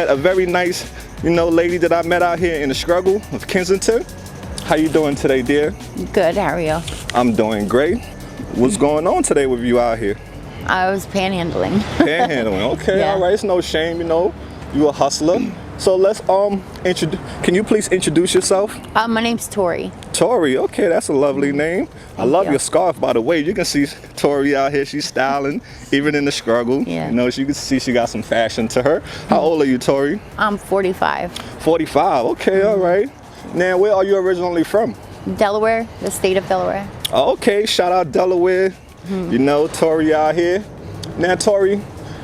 met a very nice, lady that I met out here in the struggle of Kensington. How you doing today, dear? Good, how are you? I'm doing great. What's going on today with you out here? I was panhandling. Panhandling, okay, Yeah. all right. It's no shame, you a hustler. So let's can you please introduce yourself? My name's Tori. Tori, okay, that's a lovely name. I love your scarf, by the way. You can see Tori out here, she's styling, even in the struggle. Yeah. You can see she got some fashion to her. How old are you, Tori? I'm 45. 45, okay, all right. Now, where are you originally from? Delaware, the state of Delaware. Okay, shout out Delaware. Tori out here. Now, Tori,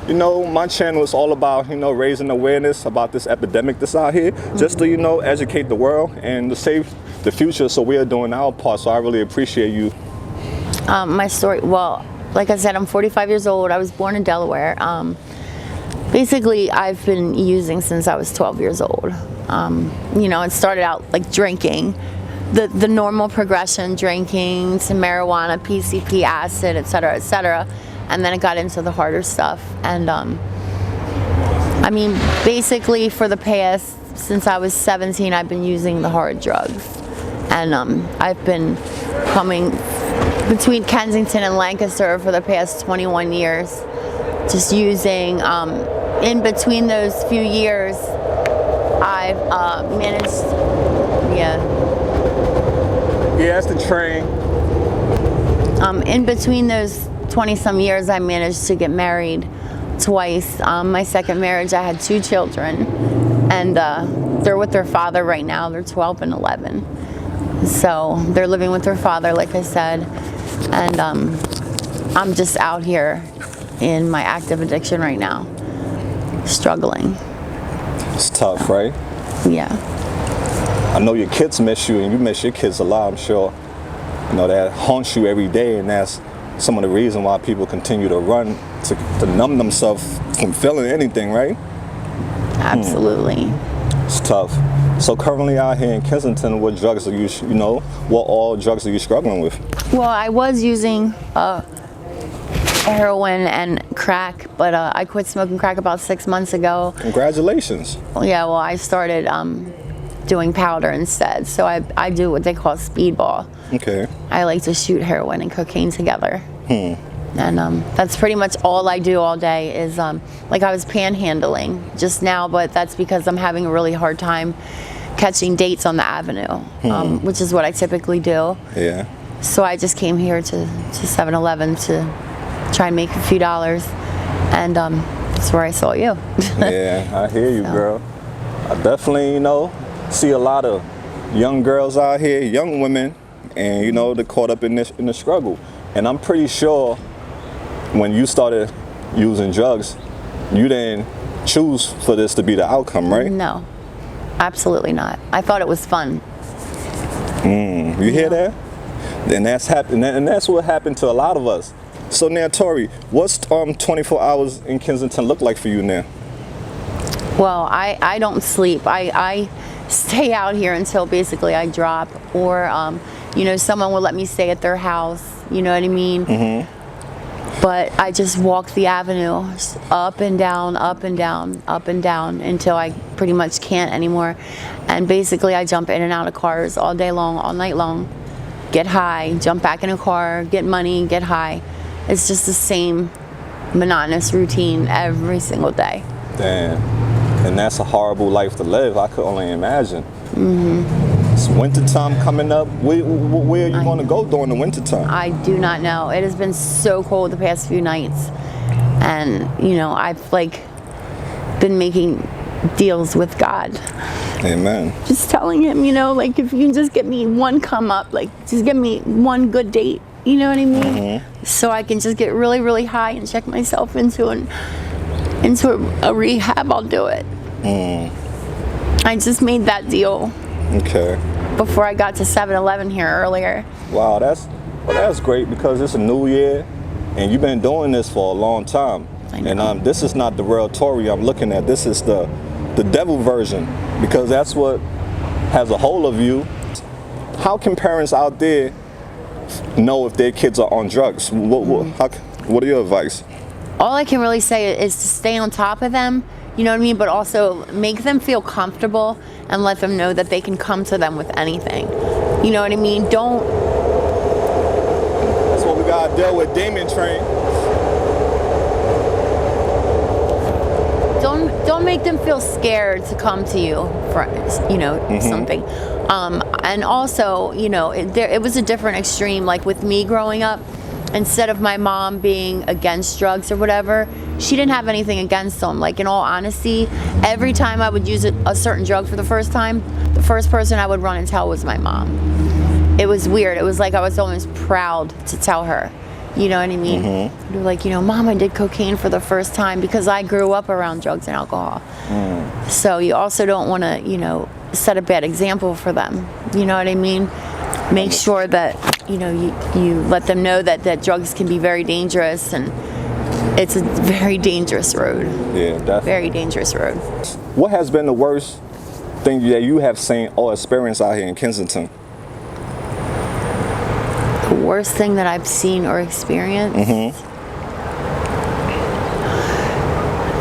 my channel is all about, raising awareness about this epidemic that's out here, just to, educate the world and to save the future. So we are doing our part. So I really appreciate you. My story, well, like I said, I'm 45 years old. I was born in Delaware. Basically, I've been using since I was 12 years old. It started out like drinking, the normal progression, drinking to marijuana, PCP, acid, etc., etc. And then it got into the harder stuff. And basically for the past, since I was 17, I've been using the hard drugs. And I've been coming between Kensington and Lancaster for the past 21 years, just using. In between those few years, I've managed, Yeah, that's the train. In between those 20-some years, I managed to get married twice. My second marriage, I had 2 children, and they're with their father right now. They're 12 and 11. So they're living with their father, like I said, and I'm just out here in my active addiction right now, struggling. It's tough, right? Yeah. I know your kids miss you, and you miss your kids a lot, I'm sure. That haunts you every day, and that's some of the reason why people continue to run to numb themselves from feeling anything, right? Absolutely. It's tough. So currently out here in Kensington, what drugs are you, what all drugs are you struggling with? Well, I was using heroin and crack, but I quit smoking crack about 6 months ago. Congratulations. Yeah, well, I started doing powder instead. So I do what they call speedball. Okay. I like to shoot heroin and cocaine together. And that's pretty much all I do all day is, like I was panhandling just now, but that's because I'm having a really hard time catching dates on the avenue, which is what I typically do. Yeah. So I just came here to 7-Eleven to try and make a few dollars, and that's where I saw you. Yeah, I hear you, girl. I definitely, see a lot of young girls out here, young women, and they're caught up in the struggle. And I'm pretty sure when you started using drugs, you didn't choose for this to be the outcome, right? No, absolutely not. I thought it was fun. You hear that? And that's happened, and that's what happened to a lot of us. So now, Tori, what's 24 hours in Kensington look like for you now? Well, I don't sleep. I stay out here until basically I drop, or someone will let me stay at their house. You know what I mean? But I just walk the avenue, just up and down, up and down, up and down until I pretty much can't anymore. And basically, I jump in and out of cars all day long, all night long. Get high, jump back in a car, get money, get high. It's just the same monotonous routine every single day. Damn. And that's a horrible life to live. I could only imagine. It's wintertime coming up. Where are you going to go during the wintertime? I do not know. It has been so cold the past few nights. And, I've been making deals with God. Amen. Just telling him, if you can just get me one come up, just give me one good date. You know what I mean? So I can just get really, really high and check myself into a rehab. I'll do it. I just made that deal. Okay. Before I got to 7-Eleven here earlier. Wow, that's great, because it's a new year, and you've been doing this for a long time. I know. And this is not the real Tori I'm looking at. This is the devil version, because that's what has a hold of you. How can parents out there know if their kids are on drugs? What are your advice? All I can really say is to stay on top of them, You know what I mean? But also make them feel comfortable and let them know that they can come to them with anything. You know what I mean? Don't. That's what we gotta deal with, Demon Train. Don't make them feel scared to come to you for, you know, something. And also, you know, it was a different extreme. Like with me growing up, instead of my mom being against drugs or whatever, she didn't have anything against them. Like, in all honesty, every time I would use a certain drug for the first time, the first person I would run and tell was my mom. It was weird. It was like I was almost proud to tell her. You know what I mean? They're like, you know, Mom, I did cocaine for the first time, because I grew up around drugs and alcohol. So you also don't want to, you know, set a bad example for them. You know what I mean? Make sure that, you know, you let them know that drugs can be very dangerous, and it's a very dangerous road. Yeah, definitely. Very dangerous road. What has been the worst thing that you have seen or experienced out here in Kensington? The worst thing that I've seen or experienced?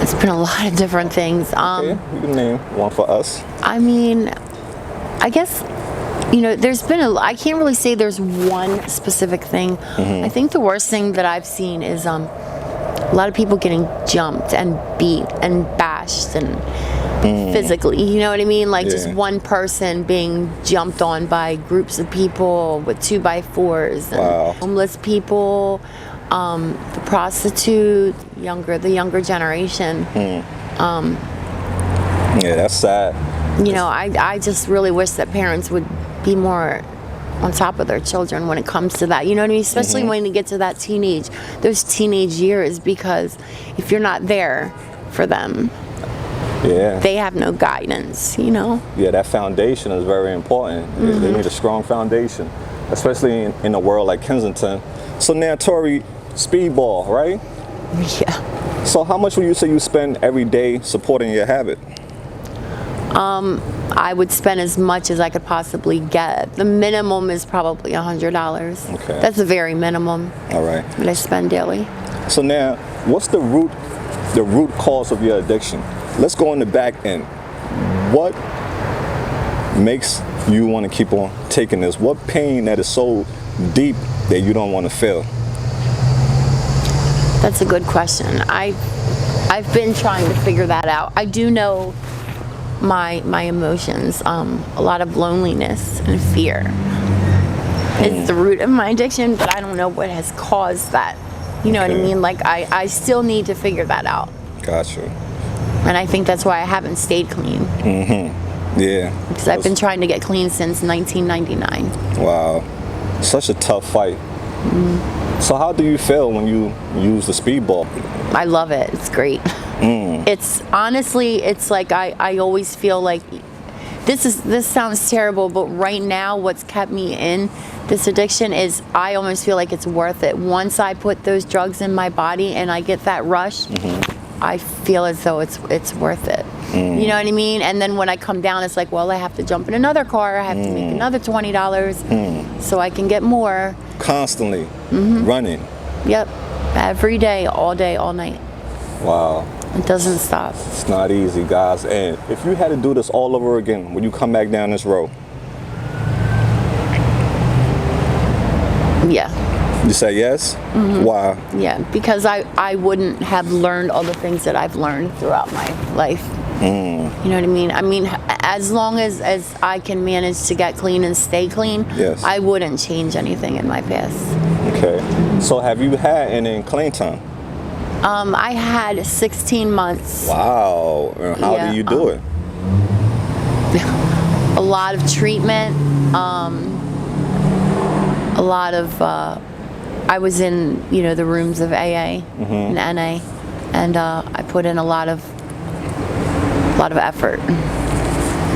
It's been a lot of different things. Okay, you can name one for us. I mean, I guess, you know, there's been I can't really say there's one specific thing. I think the worst thing that I've seen is a lot of people getting jumped and beat and bashed and physically, you know what I mean? Like just one person being jumped on by groups of people with 2x4s and homeless people, the prostitute, the younger generation. Yeah, that's sad. You know, I just really wish that parents would be more on top of their children when it comes to that. You know what I mean? Especially when you get to those teenage years, because if you're not there for them, they have no guidance, you know? Yeah, that foundation is very important. They need a strong foundation, especially in a world like Kensington. So now, Tori, speedball, right? Yeah. So how much would you say you spend every day supporting your habit? I would spend as much as I could possibly get. The minimum is probably $100. Okay. That's the very minimum. All right. That I spend daily. So now, what's the root cause of your addiction? Let's go on the back end. What makes you want to keep on taking this? What pain that is so deep that you don't want to feel? That's a good question. I've been trying to figure that out. I do know my emotions. A lot of loneliness and fear is the root of my addiction, but I don't know what has caused that. You know what I mean? Like I still need to figure that out. Gotcha. And I think that's why I haven't stayed clean. Yeah. Because I've been trying to get clean since 1999. Wow. Such a tough fight. So how do you feel when you use the speedball? I love it. It's great. It's honestly, it's like I always feel like this sounds terrible, but right now what's kept me in this addiction is I almost feel like it's worth it. Once I put those drugs in my body and I get that rush, I feel as though it's worth it. You know what I mean? And then when I come down, it's like, well, I have to jump in another car. I have to make another $20 so I can get more. Constantly running. Yep. Every day, all night. Wow. It doesn't stop. It's not easy, guys. And if you had to do this all over again, would you come back down this road? Yeah. You say yes? Why? Yeah, because I wouldn't have learned all the things that I've learned throughout my life. You know what I mean? I mean, as long as I can manage to get clean and stay clean, I wouldn't change anything in my past. Okay. So have you had any clean time? I had 16 months. Wow. And how do you do it? A lot of treatment. A lot of, I was in, the rooms of AA and NA, and I put in a lot of effort.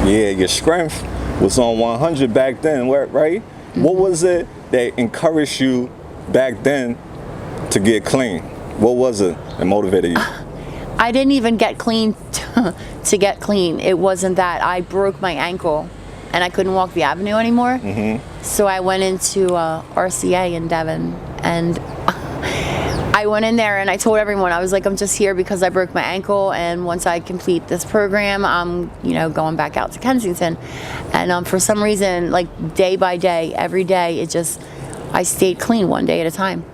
Yeah, your strength was on 100 back then, right? What was it that encouraged you back then to get clean? What was it that motivated you? I didn't even get clean to get clean. It wasn't that. I broke my ankle and I couldn't walk the avenue anymore. So I went into RCA in Devon, and I went in there and I told everyone, I was like, I'm just here because I broke my ankle, and once I complete this program, I'm, going back out to Kensington. And for some reason, like day by day, every day, I stayed clean one day at a time.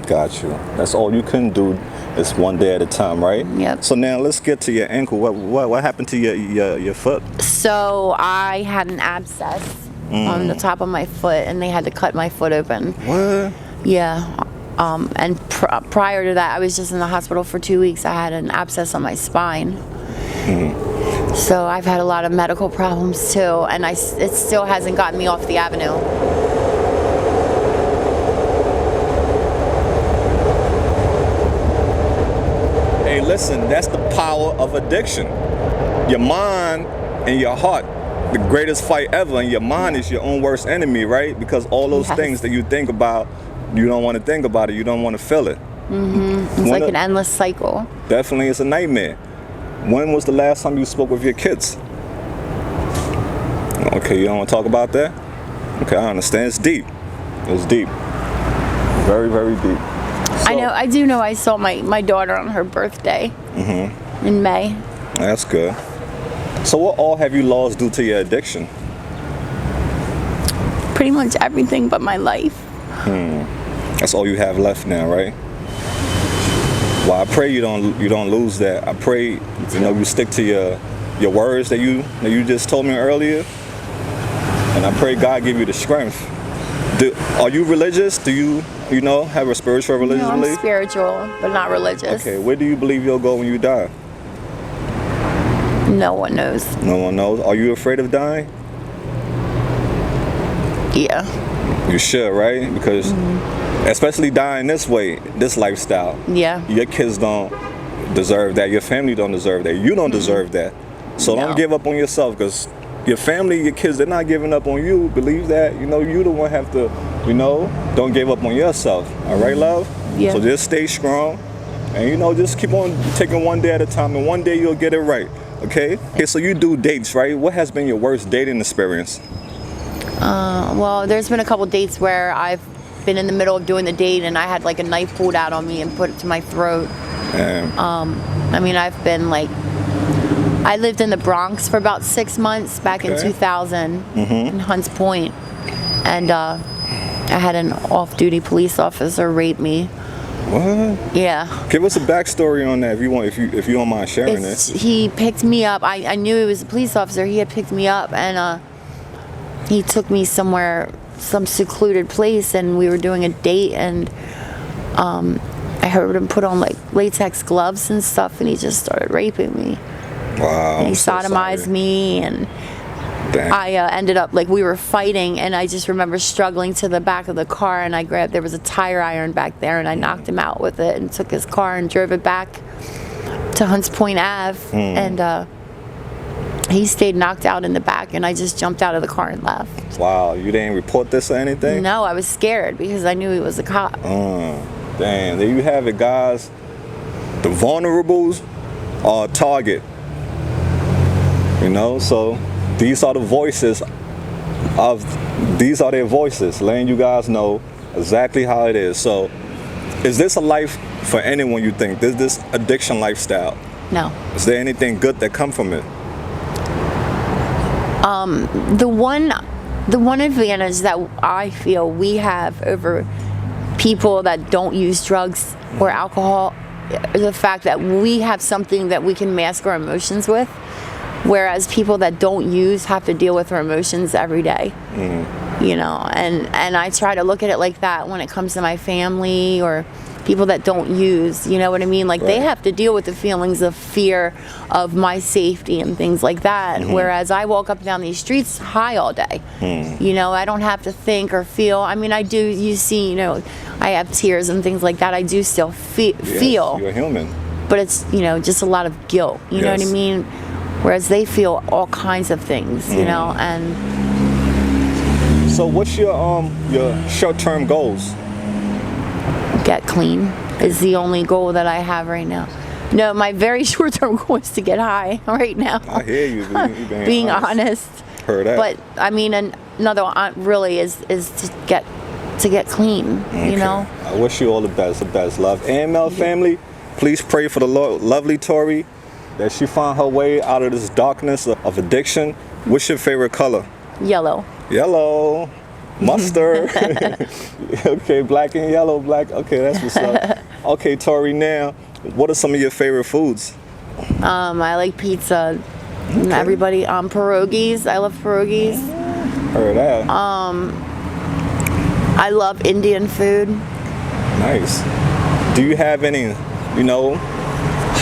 Got you. That's all you can do is one day at a time, right? Yep. So now let's get to your ankle. What happened to your foot? So I had an abscess on the top of my foot, and they had to cut my foot open. What? Yeah. And prior to that, I was just in the hospital for 2 weeks. I had an abscess on my spine. So I've had a lot of medical problems too, and it still hasn't gotten me off the avenue. Hey, listen, that's the power of addiction. Your mind and your heart, the greatest fight ever, and your mind is your own worst enemy, right? Because all those things that you think about, you don't want to think about it, you don't want to feel it. It's like an endless cycle. Definitely, it's a nightmare. When was the last time you spoke with your kids? Okay, you don't want to talk about that? Okay, I understand. It's deep. It's deep. Very, very deep. So, I do know I saw my daughter on her birthday in May. That's good. So what all have you lost due to your addiction? Pretty much everything but my life. That's all you have left now, right? Well, I pray you don't lose that. I pray you stick to your words that you just told me earlier, and I pray God give you the strength. Are you religious? Do you have a spiritual religious No, I'm belief? spiritual, but not religious. Okay, where do you believe you'll go when you die? No one knows. No one knows. Are you afraid of dying? Yeah. You should, right? Because especially dying this way, this lifestyle. Yeah. Your kids don't deserve that. Your family don't deserve that. You don't deserve that. So don't give up on yourself, because your family, your kids, they're not giving up on you. Believe that. You the one have to, don't give up on yourself. All right, love? Yeah. So just stay strong. And, just keep on taking one day at a time. And one day you'll get it right. Okay? Okay, so you do dates, right? What has been your worst dating experience? Well, there's been a couple dates where I've been in the middle of doing the date and I had like a knife pulled out on me and put it to my throat. I've been like, I lived in the Bronx for about 6 months back in 2000 in Hunts Point, and I had an off-duty police officer rape me. What? Yeah. Give us a backstory on that if you don't mind sharing it. He picked me up. I knew he was a police officer. He had picked me up, and he took me somewhere, some secluded place, and we were doing a date, and I heard him put on like latex gloves and stuff, and he just started raping me. Wow. And he sodomized me, and Dang. I ended up, like, we were fighting, and I just remember struggling to the back of the car, and there was a tire iron back there, and I knocked him out with it and took his car and drove it back to Hunts Point Ave, and he stayed knocked out in the back, and I just jumped out of the car and left. Wow, you didn't report this or anything? No, I was scared because I knew he was a cop. Damn, there you have it, guys. The vulnerables are a target. So these are the voices these are their voices, letting you guys know exactly how it is. So is this a life for anyone, you think? This addiction lifestyle? No. Is there anything good that come from it? The one advantage that I feel we have over people that don't use drugs or alcohol is the fact that we have something that we can mask our emotions with, whereas people that don't use have to deal with their emotions every day. And I try to look at it like that when it comes to my family or people that don't use, you know what I mean? Like, they have to deal with the feelings of fear of my safety and things like that. Whereas I walk up and down these streets high all day. I don't have to think or feel. I mean, I do, you see, I have tears and things like that. I do still feel. You're human. But it's, just a lot of guilt, you know what I mean? Whereas they feel all kinds of things, and... So what's your short-term goals? Get clean is the only goal that I have right now. No, my very short-term goal is to get high right now. I hear you. Being honest. Heard that. But I mean, another one really is to get to get clean, you know? I wish you all the best, love. AML family, please pray for the lovely Tori, that she find her way out of this darkness of addiction. What's your favorite color? Yellow. Yellow. Mustard. Okay, black and yellow, black. Okay, that's what's up. Okay, Tori, now, what are some of your favorite foods? I like pizza. Okay. Everybody, pierogies. I love pierogies. Heard that. I love Indian food. Nice. Do you have any,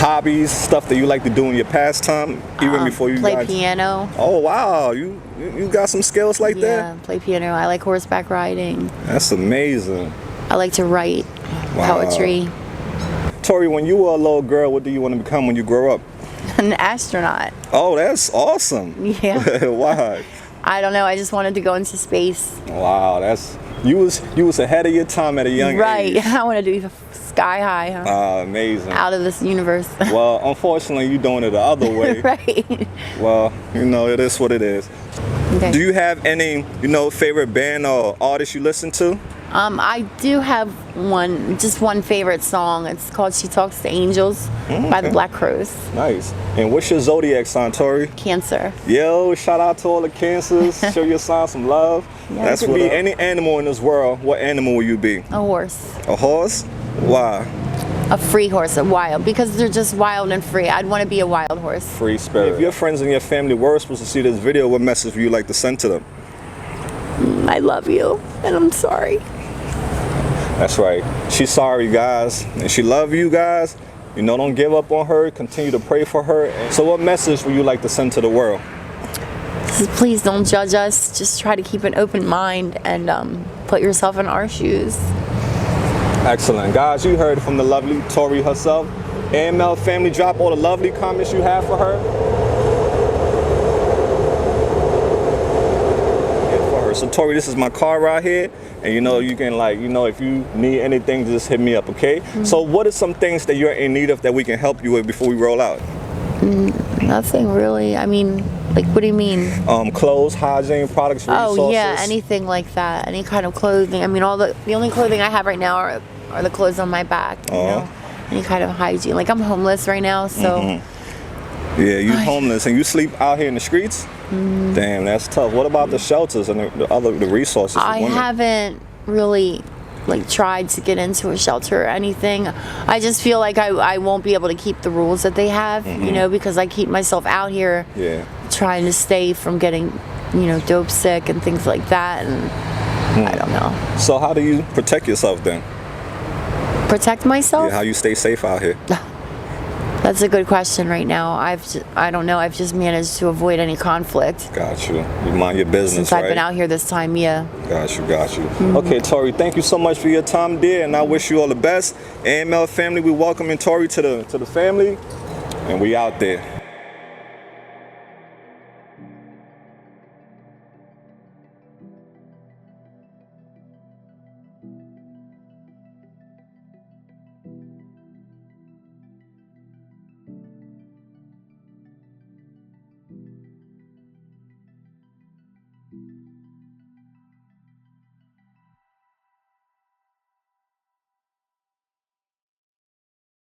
hobbies, stuff that you like to do in your pastime, even before you play piano? Oh wow, you got some skills like that? Yeah, play piano. I like horseback riding. That's amazing. I like to write poetry. Tori, when you were a little girl, what do you want to become when you grow up? An astronaut. Oh, that's awesome. Yeah. Why? I don't know. I just wanted to go into space. Wow, you was ahead of your time at a young age. Right. I want to do sky high, huh? Amazing. Out of this universe. Well, unfortunately, you're doing it the other way. Right. Well, it is what it is. Okay. Do you have any, favorite band or artist you listen to? I do have just one favorite song. It's called She Talks to Angels by the Black Crowes. Nice. And what's your zodiac sign, Tori? Cancer. Yo, shout out to all the Cancers. Show your sign some love. Yeah, That's what be any animal in this world. What animal will you be? A horse. A horse? Why? A free horse, a wild, because they're just wild and free. I'd want to be a wild horse. Free spirit. If your friends and your family were supposed to see this video, what message would you like to send to them? I love you, and I'm sorry. That's right. She's sorry, guys, and she loves you guys. Don't give up on her. Continue to pray for her. So what message would you like to send to the world? Please don't judge us. Just try to keep an open mind and put yourself in our shoes. Excellent. Guys, you heard from the lovely Tori herself. AML family, drop all the lovely comments you have for her. So Tori, this is my car right here, and you can if you need anything, just hit me up, okay? Mm-hmm. So what are some things that you're in need of that we can help you with before we roll out? Nothing really. I mean, what do you mean? Clothes, hygiene products, resources. Oh yeah, anything like that. Any kind of clothing. I mean, the only clothing I have right now are the clothes on my back. Any kind of hygiene. I'm homeless right now, so. Mm-hmm. Yeah, you homeless and you sleep out here in the streets? Mm-hmm. Damn, that's tough. What about the shelters and the resources? I haven't really tried to get into a shelter or anything. I just feel like I won't be able to keep the rules that they have, because I keep myself out here trying to stay from getting, dope sick and things like that, and I don't know. So how do you protect yourself then? Protect myself? Yeah, how you stay safe out here? That's a good question right now. I don't know. I've just managed to avoid any conflict. Got you. You mind your business, since I've been out here this time, yeah. Got you. Mm-hmm. Okay, Tori, thank you so much for your time, dear, and I wish you all the best. AML family, we welcome Tori to the family, and we out there.